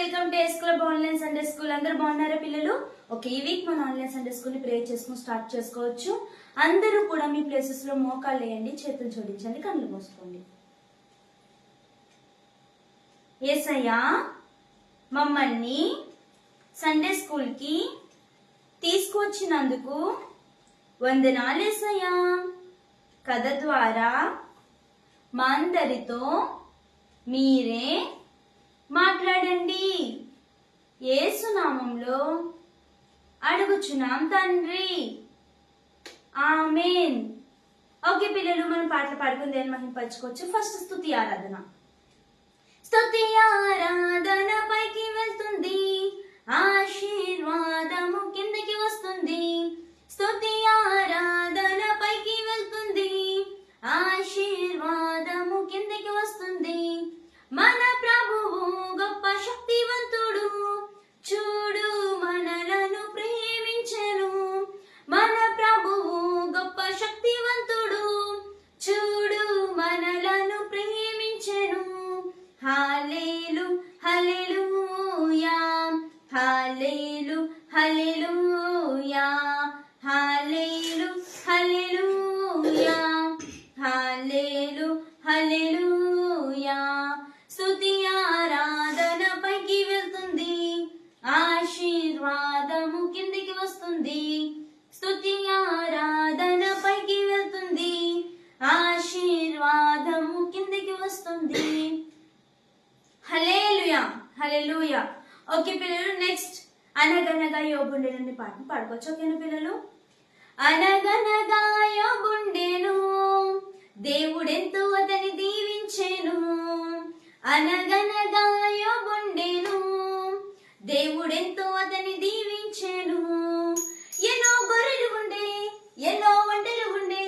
Welcome to ఎస్క్లబ్ online Sunday school. అందరూ బాగున్నారా పిల్లలు? ఓకే, ఈ వీక్ మన ఆన్లైన్ సండే స్కూల్ ని ప్రేయర్ చేసుకుని స్టార్ట్ చేసుకోవచ్చు. అందరూ కూడా మీ ప్లేసెస్ లో మోకాళ్ళు వేయండి, చేతులు జోడించండి, కళ్ళు మూసుకోండి. యేసయ్యా, మమ్మల్ని సండే స్కూల్ కి తీసుకువచ్చినందుకు వందనాలు యేసయ్యా. కథ ద్వారా మా అందరితో మీరే మాట్లాడండి. యేసు నామంలో అడుగుచున్నాం తండ్రి, ఆమేన్. ఓకే పిల్లలు, మనం పాటలు పాడుకుని దేని మహిమపరచుకోవచ్చు. ఫస్ట్ స్తుతి ఆరాధన. స్తుతి ఆరాధన పైకి వెళ్తుంది, ఆశీర్వాదము కిందకి వస్తుంది. స్తుతి ఆరాధన పైకి వెళ్తుంది, ఆశీర్వాదము కిందకి వస్తుంది. మన ప్రభువు గొప్ప శక్తివంతుడు, చూడు మనలను ప్రేమించెను. మన ప్రభువు గొప్ప శక్తివంతుడు, చూడు మనలను ప్రేమించెను. హల్లెలూ హల్లెలూయా, హల్లెలూ హల్లెలూయా, హల్లెలూ హల్లెలూయా, హల్లెలూ హల్లెలూయా. స్తుతి ఆరాధన పైకి వెళ్తుంది, ఆశీర్వాదము కిందికి వస్తుంది. స్తుతి ఆరాధన పైకి వెళ్తుంది, ఆశీర్వాదము కిందికి వస్తుంది. హల్లెలూయా హల్లెలూయా. ఓకే పిల్లలు, నెక్స్ట్ అనగనగా యోబుండెను పాటను పాడుకోవచ్చు. ఓకేనా పిల్లలు? అనగనగా యోబుండెను, దేవుడెంతో అతని దీవించెను. అనగనగా యోబుండెను, దేవుడెంతో అతని దీవించెను. ఎన్నో గొర్రెలు ఉండే, ఎన్నో ఒంటెలు ఉండే,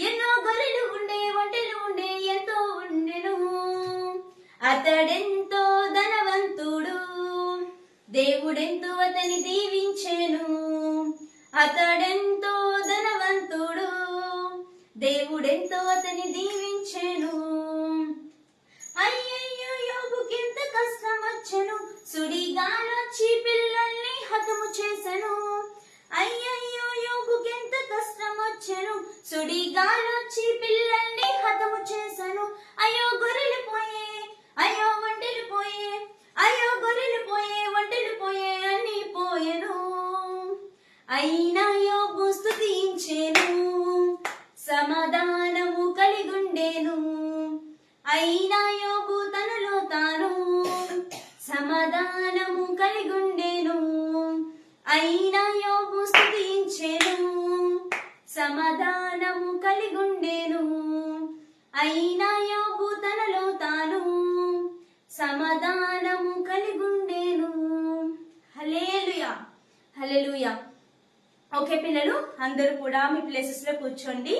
ఎన్నో గొర్రెలు ఉండే, ఒంటెలు ఉండే, ఎంతో ఉండెను. అతడెంతో ధనవంతుడు, దేవుడెంతో అతని దీవించెను. అతడెంతో ధనవంతుడు, దేవుడెంతో అతని దీవించెను. అయ్యయ్యో యోబుకెంత కష్టం వచ్చెను, సుడిగాలొచ్చి పిల్లల్ని హతము చేసెను. అయ్యయ్యో యోబుకెంత కష్టం వచ్చెను, సుడిగాలొచ్చి పిల్లల్ని హతము చేసెను. అయ్యో గొర్రెలు పోయే, అయ్యో ఒంటెలు పోయే, అయ్యో గొర్రెలు పోయే, ఒంటెలు పోయే, అన్ని పోయెను. అయినా యోబు స్తుతించెను, సమాధానము కలిగుండెను. అయినా యోబు తనలో తాను సమాధానము కలిగుండెను. అయినా యోబు స్తుతించెను, సమాధానము కలిగుండెను. అయినా యోబు తనలో తాను సమాధానము కలిగుండెను. హల్లెలూయా హల్లెలూయా. ఓకే పిల్లలు, అందరూ కూడా మీ ప్లేసెస్ లో కూర్చోండి.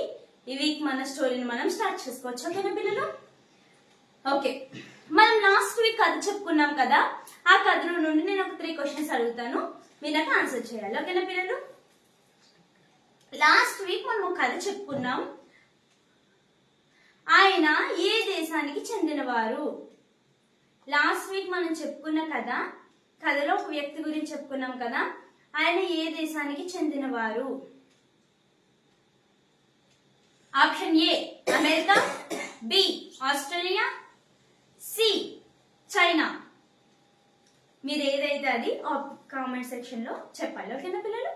ఈ వీక్ మన స్టోరీని మనం స్టార్ట్ చేసుకోవచ్చు. ఓకేనా పిల్లలు? ఓకే, మనం లాస్ట్ వీక్ కథ చెప్పుకున్నాం కదా, ఆ కథలో నుండి నేను ఒక 3 క్వశ్చన్స్ అడుగుతాను, మీరు నాకు ఆన్సర్ చేయాలి. ఓకేనా పిల్లలు? లాస్ట్ వీక్ మనం ఒక కథ చెప్పుకున్నాం. ఆయన ఏ దేశానికి చెందినవారు? లాస్ట్ వీక్ మనం చెప్పుకున్న కథలో ఒక వ్యక్తి గురించి చెప్పుకున్నాం కదా, ఆయన ఏ దేశానికి చెందినవారు? Option A America, B Australia, C China. మీరు ఏదైతే అది కామెంట్ సెక్షన్ లో చెప్పాలి. ఓకేనా పిల్లలు?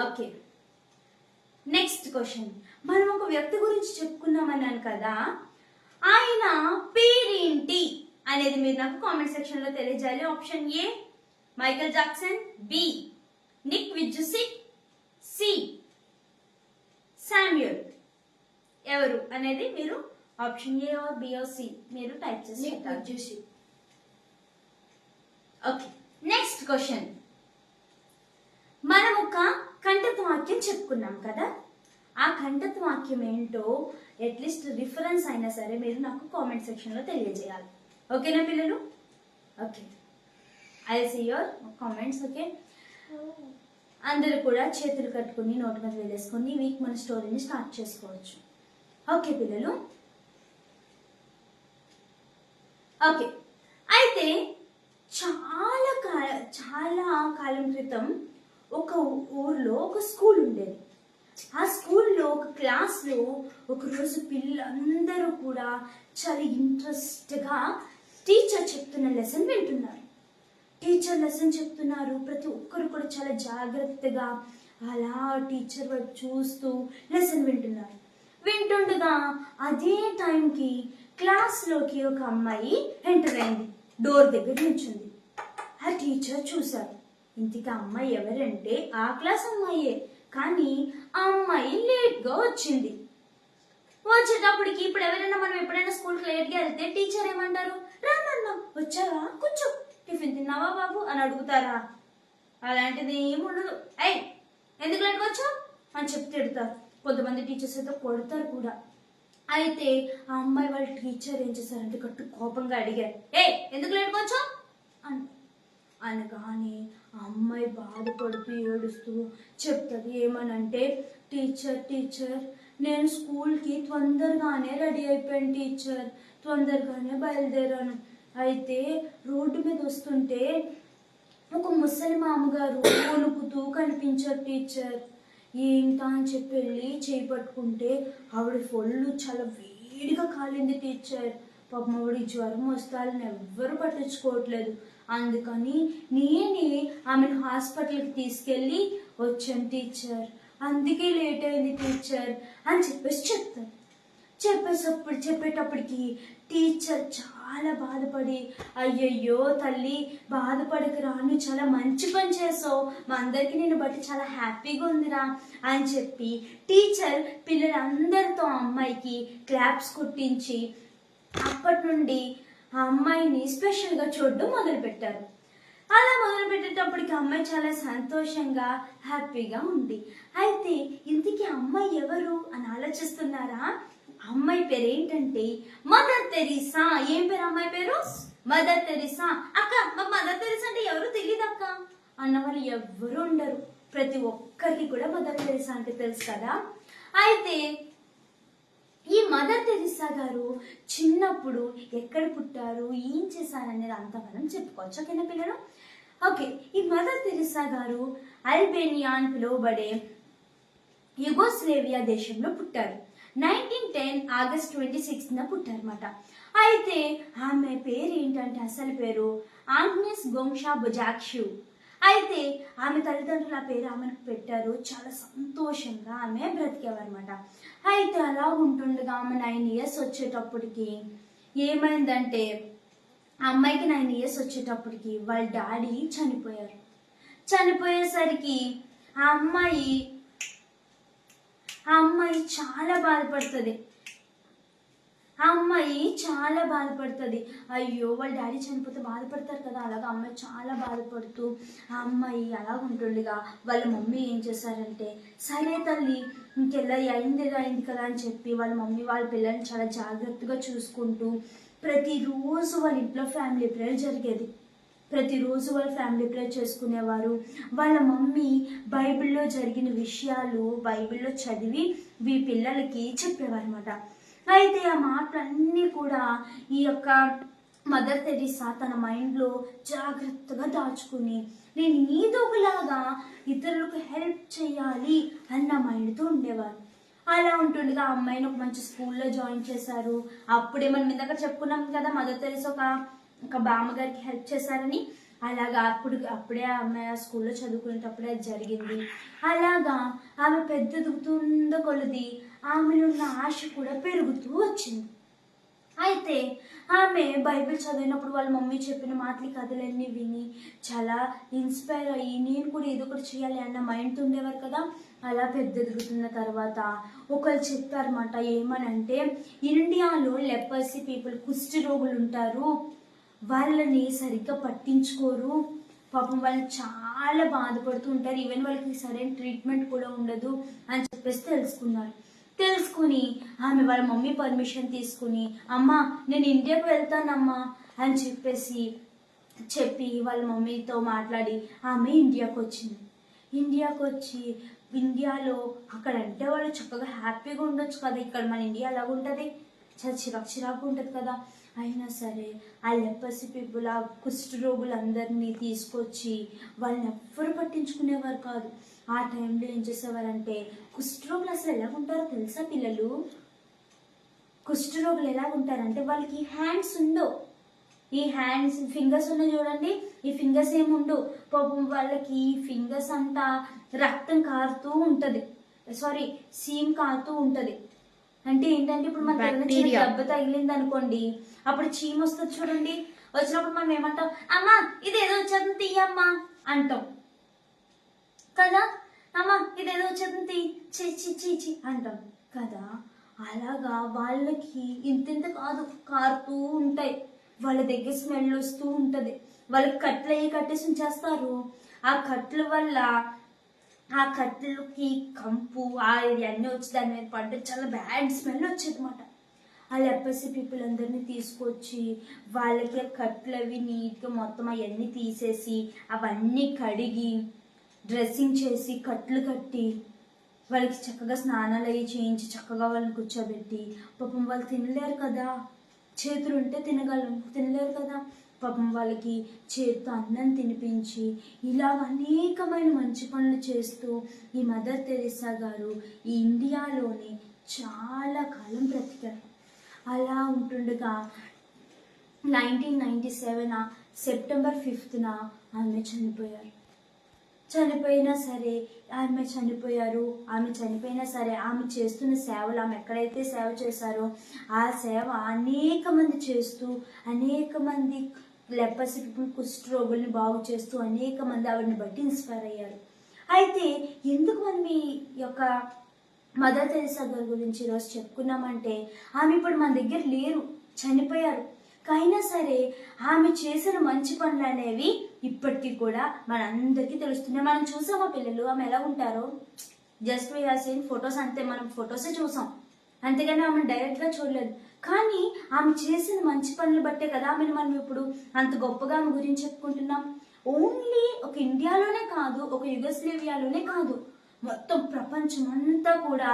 Okay, next question. మనం ఒక వ్యక్తి గురించి చెప్పుకున్నామన్నాను కదా, ఆయన పేరేంటి అనేది మీరు నాకు కామెంట్ సెక్షన్ లో తెలియజేయాలి. Option A Michael Jackson, B Nick Vujicic, C Samuel. ఎవరు అనేది మీరు option A or B or C మీరు టైప్ చేసి. Okay, next question. మనం ఒక కంఠత వాక్యం చెప్పుకున్నాం కదా, ఆ కంఠత వాక్యం ఏంటో అట్లీస్ట్ రిఫరెన్స్ అయినా సరే మీరు నాకు కామెంట్ సెక్షన్ లో తెలియజేయాలి. ఓకేనా పిల్లలు? Okay, I see your comments. Okay, అందరూ కూడా చేతులు కట్టుకుని నోటి మీద వేలేసుకొని ఈ వీక్ మన స్టోరీని స్టార్ట్ చేసుకోవచ్చు. ఓకే పిల్లలు? ఓకే, అయితే చాలా కాలం క్రితం ఒక ఊర్లో ఒక స్కూల్ ఉండేది. ఆ స్కూల్లో ఒక క్లాస్లో ఒకరోజు పిల్లలందరూ కూడా చాలా ఇంట్రెస్ట్గా టీచర్ చెప్తున్న లెసన్ వింటున్నారు. టీచర్ లెసన్ చెప్తున్నారు, ప్రతి ఒక్కరు కూడా చాలా జాగ్రత్తగా అలా టీచర్ వైపు చూస్తూ లెసన్ వింటున్నారు. వింటుండగా అదే టైంకి క్లాస్లోకి ఒక అమ్మాయి ఎంటర్ అయింది. డోర్ దగ్గర నిల్చుంది. ఆ టీచర్ చూశారు. ఇంటికి అమ్మాయి ఎవరంటే ఆ క్లాస్ అమ్మాయే, కానీ ఆ అమ్మాయి లేట్గా వచ్చింది. వచ్చేటప్పటికి ఇప్పుడు ఎవరైనా మనం ఎప్పుడైనా స్కూల్కి లేట్గా వెళ్తే టీచర్ ఏమంటారు? రానన్నా వచ్చావా, కూర్చో, టిఫిన్ తిన్నావా బాబు అని అడుగుతారా? అలాంటిది ఏముండదు. అయ్ ఎందుకు లేట్గా వచ్చావు అని చెప్పి తిడతారు. కొంతమంది టీచర్స్ అయితే కొడతారు కూడా. అయితే ఆ అమ్మాయి వాళ్ళ టీచర్ ఏం చేశారంటే గట్టు కోపంగా అడిగారు, ఏ ఎందుకు లేట్గా వచ్చావు అని. అనగానే ఆ అమ్మాయి బాధపడుతూ ఏడుస్తూ చెప్తుంది ఏమనంటే, టీచర్ నేను స్కూల్కి తొందరగానే రెడీ అయిపోయాను టీచర్, తొందరగానే బయలుదేరాను. అయితే రోడ్డు మీద వస్తుంటే ఒక ముసలి మామగారు వణుకుతూ కనిపించారు టీచర్. ఏంటా అని చెప్పి వెళ్ళి చేయి పట్టుకుంటే ఆవిడ ఒళ్ళు చాలా వేడిగా కాలింది టీచర్. పాపం ఆవిడ జ్వరం వస్తాలని ఎవ్వరు పట్టించుకోవట్లేదు. అందుకని నేనే ఆమెను హాస్పిటల్కి తీసుకెళ్ళి వచ్చాను టీచర్, అందుకే లేట్ అయింది టీచర్ అని చెప్తారు. చెప్పేటప్పటికి టీచర్ చాలా బాధపడి, అయ్యయ్యో తల్లి బాధపడకురా, నువ్వు చాలా మంచి పని చేసావు, మా అందరికీ నేను బట్టి చాలా హ్యాపీగా ఉందిరా అని చెప్పి టీచర్ పిల్లలందరితో అమ్మాయికి క్లాప్స్ కొట్టించి అప్పటి నుండి ఆ అమ్మాయిని స్పెషల్గా చూడడం మొదలుపెట్టారు. అలా మొదలుపెట్టేటప్పటికి అమ్మాయి చాలా సంతోషంగా హ్యాపీగా ఉంది. అయితే ఇంతకీ అమ్మాయి ఎవరు అని ఆలోచిస్తున్నారా? అమ్మాయి పేరు ఏంటంటే మదర్ తెరీసా. ఏం పేరు అమ్మాయి పేరు? Mother Teresa. అక్క మాకు మదర్ తెరీసా అంటే ఎవరు తెలియదు అక్క అన్న వాళ్ళు ఎవ్వరు ఉండరు. ప్రతి ఒక్కరికి కూడా మదర్ తెరీసా అంటే తెలుసు కదా. అయితే ఈ మదర్ తెరీసా గారు చిన్నప్పుడు ఎక్కడ పుట్టారు, ఏం చేశారనేది అంతా మనం చెప్పుకోవచ్చు. ఓకేనా పిల్లలు? ఓకే, ఈ మదర్ తెరీసా గారు అల్బేనియా అని పిలువబడే యుగోస్లేవియా దేశంలో పుట్టారు. 1910 ఆగస్ట్ 26న పుట్టారన్నమాట. అయితే ఆమె పేరు ఏంటంటే అసలు పేరు ఆగ్నెస్ గోంషా బొజాక్షు. అయితే ఆమె తల్లిదండ్రులు ఆ పేరు ఆమెకు పెట్టారు. చాలా సంతోషంగా ఆమె బ్రతికేవారన్నమాట. అయితే అలా ఉంటుండగా ఆమె 9 years వచ్చేటప్పటికి ఏమైందంటే, అమ్మాయికి 9 years వచ్చేటప్పటికి వాళ్ళ డాడీ చనిపోయారు. చనిపోయేసరికి ఆ అమ్మాయి చాలా బాధపడుతుంది. అయ్యో వాళ్ళ డాడీ చనిపోతే బాధపడతారు కదా, అలాగా అమ్మాయి చాలా బాధపడుతూ ఆ అమ్మాయి అలా ఉంటుండగా వాళ్ళ మమ్మీ ఏం చేశారంటే, సరే తల్లి ఇంకెలా అయింది కదా అని చెప్పి వాళ్ళ మమ్మీ వాళ్ళ పిల్లల్ని చాలా జాగ్రత్తగా చూసుకుంటూ ప్రతిరోజు వాళ్ళ ఇంట్లో ఫ్యామిలీ ప్రేయర్ జరిగేది. ప్రతిరోజు వాళ్ళు ఫ్యామిలీ ప్రేయర్ చేసుకునేవారు. వాళ్ళ మమ్మీ బైబిల్లో జరిగిన విషయాలు బైబిల్లో చదివి వీ పిల్లలకి చెప్పేవారు అన్నమాట. అయితే ఆ మాటలన్నీ కూడా ఈ యొక్క మదర్ తెరీసా తన మైండ్లో జాగ్రత్తగా దాచుకుని నేను ఏదో ఒకలాగా ఇతరులకు హెల్ప్ చేయాలి అన్న మైండ్తో ఉండేవారు. అలా ఉంటుండగా ఆ అమ్మాయిని ఒక మంచి స్కూల్లో జాయిన్ చేశారు. అప్పుడే మనం ఇందాక చెప్పుకున్నాం కదా మదర్ తెరీసా ఒక బామ్మగారికి హెల్ప్ చేశారని. అలాగా అప్పుడే ఆమె స్కూల్లో చదువుకునేటప్పుడే అది జరిగింది. అలాగా ఆమె పెద్దదుగుతున్న కొలది ఆమెనున్న ఆశ కూడా పెరుగుతూ వచ్చింది. అయితే ఆమె బైబిల్ చదివినప్పుడు వాళ్ళ మమ్మీ చెప్పిన మాటలు కథలన్నీ విని చాలా ఇన్స్పైర్ అయ్యి నేను కూడా ఏదో ఒకటి చేయాలి అన్న మైండ్తో ఉండేవారు కదా. అలా పెద్దెదుగుతున్న తర్వాత ఒకరు చెప్పారన్నమాట. ఏమనంటే, ఇండియాలో లెపర్సీ పీపుల్, కుష్టి రోగులు ఉంటారు, వాళ్ళని సరిగ్గా పట్టించుకోరు, పాపం వాళ్ళు చాలా బాధపడుతూ ఉంటారు, ఈవెన్ వాళ్ళకి సరైన ట్రీట్మెంట్ కూడా ఉండదు అని చెప్పేసి తెలుసుకుని ఆమె వాళ్ళ మమ్మీ పర్మిషన్ తీసుకుని, అమ్మ నేను ఇండియాకు వెళ్తానమ్మా అని చెప్పి వాళ్ళ మమ్మీతో మాట్లాడి ఆమె ఇండియాకు వచ్చింది. ఇండియాలో అక్కడ అంటే వాళ్ళు చక్కగా హ్యాపీగా ఉండొచ్చు కదా, ఇక్కడ మన ఇండియా అలాగ ఉంటుంది, చాలా చిరాకు ఉంటుంది కదా. అయినా సరే ఆ లెపర్సీ పీపుల్, ఆ కుష్ఠరోగులందరినీ తీసుకొచ్చి వాళ్ళని ఎవ్వరు పట్టించుకునేవారు కాదు. ఆ టైంలో ఏం చేసేవారంటే, కుష్ఠరోగులు అసలు ఎలా ఉంటారో తెలుసా పిల్లలు? కుష్ఠరోగులు ఎలా ఉంటారంటే వాళ్ళకి హ్యాండ్స్ ఉండవు. ఈ హ్యాండ్స్ ఫింగర్స్ ఉన్నాయి చూడండి, ఈ ఫింగర్స్ ఏముండవు. పాపం వాళ్ళకి ఈ ఫింగర్స్ అంతా రక్తం కారుతూ ఉంటుంది, సారీ సీమ్ కారుతూ ఉంటుంది. అంటే ఏంటంటే ఇప్పుడు మనకి ఏదైనా దెబ్బ తగిలింది అనుకోండి, అప్పుడు చీమ వస్తుంది చూడండి, వచ్చినప్పుడు మనం ఏమంటాం, అమ్మా ఇదేదో వచ్చేది తీయమ్మా అంటాం కదా, అమ్మా ఇదేదో వచ్చేది చీ అంటాం కదా. అలాగా వాళ్ళకి ఇంత కాదు, కారుతూ ఉంటాయి. వాళ్ళ దగ్గర స్మెల్ వస్తూ ఉంటుంది. వాళ్ళకి కట్లు అయ్యి కట్టేసి ఉంచేస్తారు. ఆ కట్ల వల్ల ఆ కట్లకి కంపు ఇవన్నీ వచ్చి దాని మీద పడ్డ చాలా బ్యాడ్ స్మెల్ వచ్చేది అనమాట. ఆ లెపర్సీ పీపుల్ అందరినీ తీసుకొచ్చి వాళ్ళకి కట్లు అవి నీట్గా మొత్తం అవన్నీ తీసేసి అవన్నీ కడిగి డ్రెస్సింగ్ చేసి కట్లు కట్టి వాళ్ళకి చక్కగా స్నానాలు అవి చేయించి చక్కగా వాళ్ళని కూర్చోబెట్టి, పాపం వాళ్ళు తినలేరు కదా, చేతులు ఉంటే తినలేరు కదా, పాపం వాళ్ళకి చేతితో అన్నం తినిపించి ఇలా అనేకమైన మంచి పనులు చేస్తూ ఈ మదర్ తెరిసా గారు ఈ ఇండియాలోని చాలా కాలం బ్రతికారు. అలా ఉంటుండగా 1997 సెప్టెంబర్ 5న ఆమె చనిపోయారు. చనిపోయినా సరే ఆమె చనిపోయినా సరే ఆమె చేస్తున్న సేవలు, ఆమె ఎక్కడైతే సేవ చేశారో ఆ సేవ అనేక మంది చేస్తూ, అనేక మంది లెపర్సీ పీపుల్ కుష్ఠరోగుల్ని బాగు చేస్తూ అనేక మంది ఆవిడని బట్టి ఇన్స్పైర్ అయ్యారు. అయితే ఎందుకు మనం ఈ యొక్క మదర్ తెరిసా గారి గురించి ఈరోజు చెప్పుకున్నామంటే, ఆమె ఇప్పుడు మన దగ్గర లేరు, చనిపోయారు. అయినా సరే ఆమె చేసిన మంచి పనులు అనేవి ఇప్పటికీ కూడా మనందరికీ తెలుస్తున్నాయి. మనం చూసామా పిల్లలు ఆమె ఎలా ఉంటారో? Just we have seen photos, అంతే. మనం ఫొటోసే చూసాం, అంతేగాని ఆమె డైరెక్ట్గా చూడలేదు. కానీ ఆమె చేసిన మంచి పనులు బట్టే కదా ఆమెను మనం ఇప్పుడు అంత గొప్పగా ఆమె గురించి చెప్పుకుంటున్నాం. ఓన్లీ ఒక ఇండియాలోనే కాదు, ఒక యుగోస్లేవియాలోనే కాదు, మొత్తం ప్రపంచం అంతా కూడా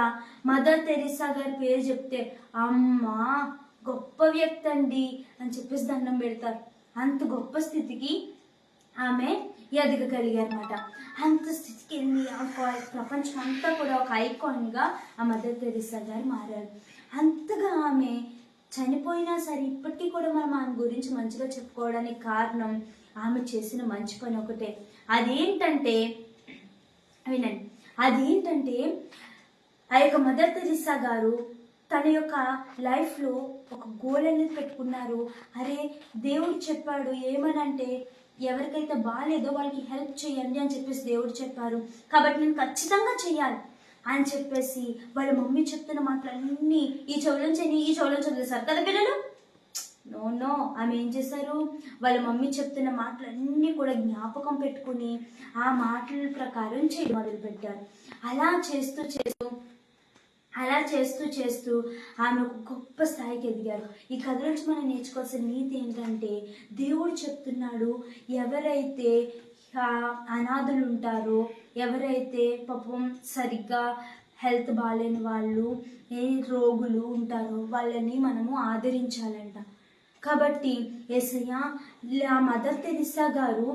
మదర్ తెరిసా గారి పేరు చెప్తే అమ్మా గొప్ప వ్యక్తి అండి అని చెప్పేసి దండం పెడతారు. అంత గొప్ప స్థితికి ఆమె ఎదగగలిగారన్నమాట. అంత స్థితికి వెళ్ళి ప్రపంచం అంతా కూడా ఒక ఐకాన్గా ఆ మదర్ తెరిసా గారు మారారు. అంతగా ఆమె చనిపోయినా సరే ఇప్పటికీ కూడా మనం ఆమె గురించి మంచిగా చెప్పుకోవడానికి కారణం ఆమె చేసిన మంచి పని ఒకటే. అదేంటంటే వినండి, అదేంటంటే ఆ యొక్క మదర్ తెరిసా గారు తన యొక్క లైఫ్లో ఒక గోల్ అనేది పెట్టుకున్నారు. అరే దేవుడు చెప్పాడు ఏమనంటే, ఎవరికైతే బాగాలేదో వాళ్ళకి హెల్ప్ చేయండి అని చెప్పేసి దేవుడు చెప్పారు, కాబట్టి నేను ఖచ్చితంగా చెయ్యాలి అని చెప్పేసి వాళ్ళ మమ్మీ చెప్తున్న మాటలన్నీ ఈ చెవులను చదివేశారు కదా పిల్లలు. నో ఆమె ఏం చేశారు, వాళ్ళ మమ్మీ చెప్తున్న మాటలన్నీ కూడా జ్ఞాపకం పెట్టుకుని ఆ మాటల ప్రకారం చేయడం మొదలుపెట్టారు. అలా చేస్తూ ఆమె ఒక గొప్ప స్థాయికి ఎదిగారు. ఈ కథ నుంచి మనం నేర్చుకోవాల్సిన నీతి ఏంటంటే, దేవుడు చెప్తున్నాడు, ఎవరైతే అనాథులు ఉంటారో, ఎవరైతే పాపం సరిగ్గా హెల్త్ బాగాలేని వాళ్ళు, రోగులు ఉంటారో వాళ్ళని మనము ఆదరించాలంట. కాబట్టి యేసయ్య మదర్ తెరిసా గారు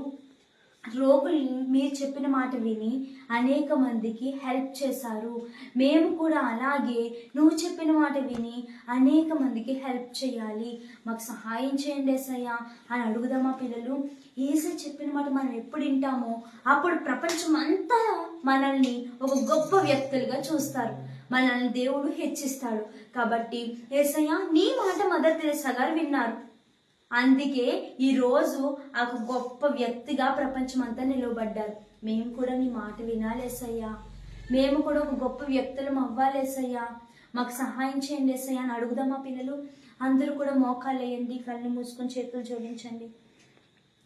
రోగులు మీరు చెప్పిన మాట విని అనేక మందికి హెల్ప్ చేశారు. మేము కూడా అలాగే నువ్వు చెప్పిన మాట విని అనేక మందికి హెల్ప్ చేయాలి, మాకు సహాయం చేయండి యేసయ్య అని అడుగుదామా పిల్లలు? యేసయ్య చెప్పిన మాట మనం ఎప్పుడు వింటామో అప్పుడు ప్రపంచం అంతా మనల్ని ఒక గొప్ప వ్యక్తులుగా చూస్తారు, మనల్ని దేవుడు హెచ్చిస్తాడు. కాబట్టి యేసయ్య నీ మాట మదర్ తెరిసా గారు విన్నారు, అందుకే ఈరోజు ఒక గొప్ప వ్యక్తిగా ప్రపంచం అంతా నిలవబడ్డారు. మేము కూడా నీ మాట వినాలి యేసయ్యా, మేము కూడా ఒక గొప్ప వ్యక్తులం అవ్వాలి యేసయ్యా, మాకు సహాయం చేయండి యేసయ్యా అని అడుగుదామా పిల్లలు? అందరూ కూడా మోకాలు వేయండి, కళ్ళు మూసుకొని చేతులు జోడించండి.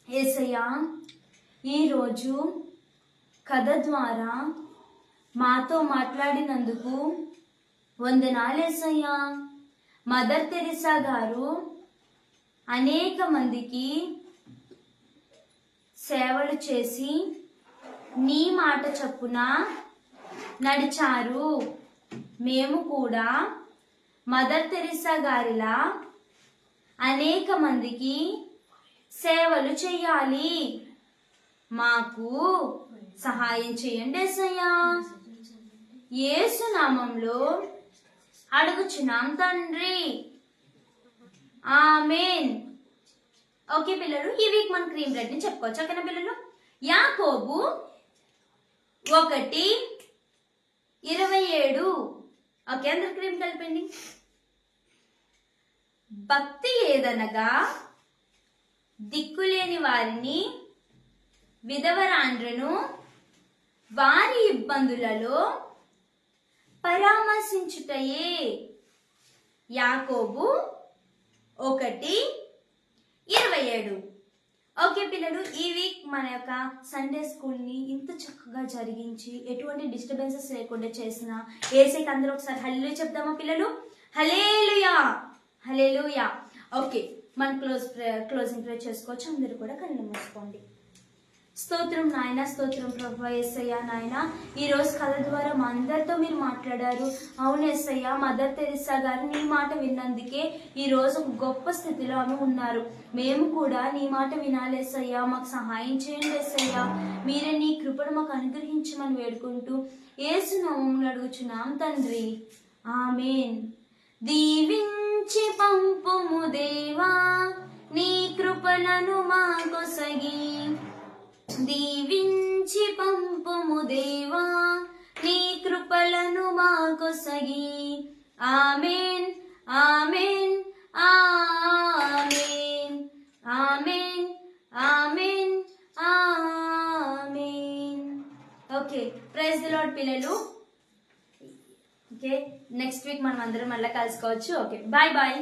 యేసయ్యా ఈరోజు కథ ద్వారా మాతో మాట్లాడినందుకు వందనాలు యేసయ్యా. మదర్ తెరిసా గారు అనేక మందికి సేవలు చేసి నీ మాట చొప్పున నడిచారు. మేము కూడా మదర్ తెరిసా గారిలా అనేక మందికి సేవలు చేయాలి. మాకు సహాయం చేయండి యేసయ్యా. యేసు నామంలో అడుగుచున్నాం తండ్రి, ఆమేన్. ఓకే పిల్లలు, ఈ వీక్ మనం క్రీమ్ బ్రెడ్ ని చెప్పుకోవచ్చు. ఓకేనా పిల్లలు? యాకోబు 1:27. ఓకే, అందరు క్రీమ్ కలిపండి. భక్తి ఏదనగా దిక్కులేని వారిని, విధవరాండ్రను వారి ఇబ్బందులలో పరామర్శించుటయే. యాకోబు 1:27. ఓకే పిల్లలు, ఈ వీక్ మన యొక్క సండే స్కూల్ని ఇంత చక్కగా జరిగించి ఎటువంటి డిస్టర్బెన్సెస్ లేకుండా చేసిన యేసయ్యకి అందరూ ఒకసారి హల్లెలూయా చెప్దామా పిల్లలు? హల్లెలూయా, హల్లెలూయా. ఓకే, మనం క్లోజింగ్ ప్రేయర్ చేసుకోవచ్చు. అందరూ కూడా కళ్ళు మూసుకోండి. స్తోత్రం నాయన, స్తోత్రం ప్రభువా యేసయ్య. నాయన, ఈ రోజు కళ ద్వారా మా అందరితో మీరు మాట్లాడారు. అవును యేసయ్య, మదర్ తెరిసా గారు నీ మాట విన్నందుకే ఈ రోజు గొప్ప స్థితిలో ఆమె ఉన్నారు. మేము కూడా నీ మాట వినాలి యేసయ్య. మాకు సహాయం చేయండి యేసయ్య. మీరే నీ కృపను మాకు అనుగ్రహించమని వేడుకుంటూ యేసు నామములో అడుగుచున్నాం తండ్రి, ఆమేన్. దీవించి పంపుము దేవా, నీ కృపలను మాకొసగి. దీవించి పంపుము దేవా, నీ కృపలను మాకొసగి. ఆమేన్, ఆమేన్, ఆమేన్, ఆమేన్, ఆమేన్, ఆమేన్. ఓకే, ప్రైజ్ ది లార్డ్ పిల్లలు. ఓకే, నెక్స్ట్ వీక్ మనం అందరం మళ్ళీ కలుసుకోవచ్చు. Okay, bye bye.